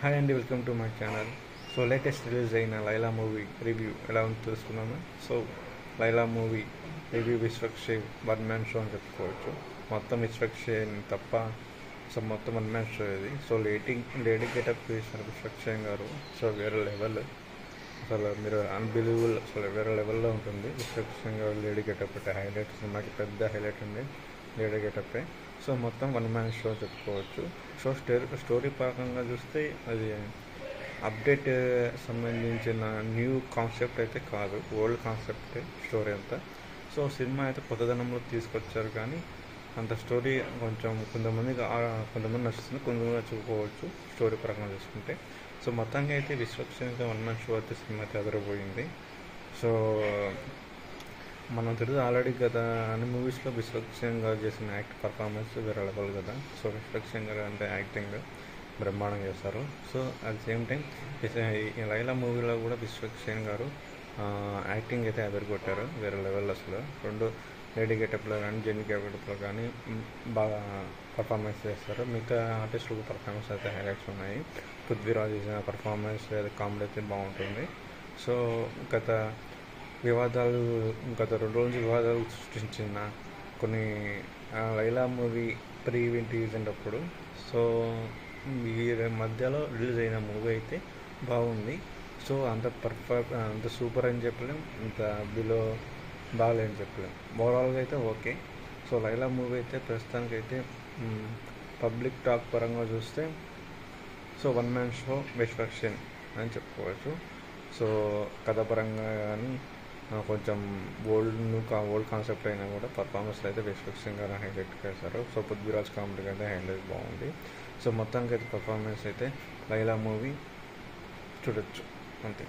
Hi అండి, welcome to my channel. So latest release అయిన Laila movie review ఎలా ఉందో తెలుసుకున్నాము. So Laila movie review Vishwaksen one man show అని చెప్పుకోవచ్చు. మొత్తం విశ్వక్షేవ్ తప్ప సో మొత్తం వన్ మ్యాన్ షో ఇది. సో లేడీ గెటప్ చేసిన విశ్వక్షేవ్ గారు సో వేరే లెవెల్, అసలు మీరు అన్బిలీవబుల్, అసలు వేరే లెవెల్లో ఉంటుంది విశ్వక్షేవ్ గారు లేడీ గెటప్. అంటే హైలైట్, సినిమాకి పెద్ద హైలైట్ ఉంది లేడీ గెటప్పే. సో మొత్తం వన్ మ్యాన్ షో చెప్పుకోవచ్చు. సో స్టోరీ పరంగా చూస్తే అది అప్డేట్ సంబంధించిన న్యూ కాన్సెప్ట్ అయితే కాదు, ఓల్డ్ కాన్సెప్టే స్టోరీ అంతా. సో సినిమా అయితే కొత్తదనంలో తీసుకొచ్చారు, కానీ అంత స్టోరీ కొంచెం కొంతమంది నచ్చుతుంది, కొంతమంది నచ్చుకోవచ్చు స్టోరీ పరంగా చూసుకుంటే. సో మొత్తంగా అయితే విశ్వక్షేవ్ వన్ మ్యాన్ షో అయితే సినిమా అయితే అదరపోయింది. సో మనం తెలుసు ఆల్రెడీ గత అన్ని మూవీస్లో విశ్వక్షేవ్ గారు చేసిన పర్ఫార్మెన్స్ వేరే లెవెల్ కదా. సో విశ్వక్షేవ్ గారు అంటే యాక్టింగ్ బ్రహ్మాండంగా చేస్తారు. So at same time Laila మూవీలో కూడా విశ్వక్షేవ్ గారు యాక్టింగ్ అయితే ఎదుర్కొట్టారు వేరే లెవెల్. అసలు రెండు లేడీ గెటప్లో కానీ జెన్నీ గెటప్లో కానీ బాగా పర్ఫార్మెన్స్ చేస్తారు. మిగతా ఆర్టిస్టులకు పర్ఫార్మెన్స్ అయితే హైలైట్స్ ఉన్నాయి. పృథ్వీరాజ్ చేసిన పర్ఫార్మెన్స్ కామెడీ అయితే బాగుంటుంది. సో గత 2 రోజుల నుంచి వివాదాలు సృష్టించిన కొన్ని లైలా మూవీ ప్రీ ఈవెంట్ అప్పుడు, సో ఈ మధ్యలో రిలీజ్ అయిన మూవీ అయితే బాగుంది. సో అంత సూపర్ అని చెప్పలేం, అంత బిలో బాగాలేని చెప్పలేం. ఓవరాల్గా అయితే ఓకే. సో లైలా మూవీ అయితే ప్రస్తుతానికైతే పబ్లిక్ టాక్ పరంగా చూస్తే సో వన్ మ్యాన్ షో విశ్వక్షేవ్ అని చెప్పుకోవచ్చు. సో కథ పరంగా కానీ కొంచెం ఓల్డ్ కాన్సెప్ట్ అయినా కూడా పర్ఫార్మెన్స్ అయితే విశ్వక్షేవ్ గారు హైలైట్ చేశారు. సో పృథ్వీరాజ్ కామెడీ అయితే హైలైట్ బాగుంది. సో మొత్తానికి అయితే పర్ఫార్మెన్స్ అయితే లైలా మూవీ చూడొచ్చు అంతే.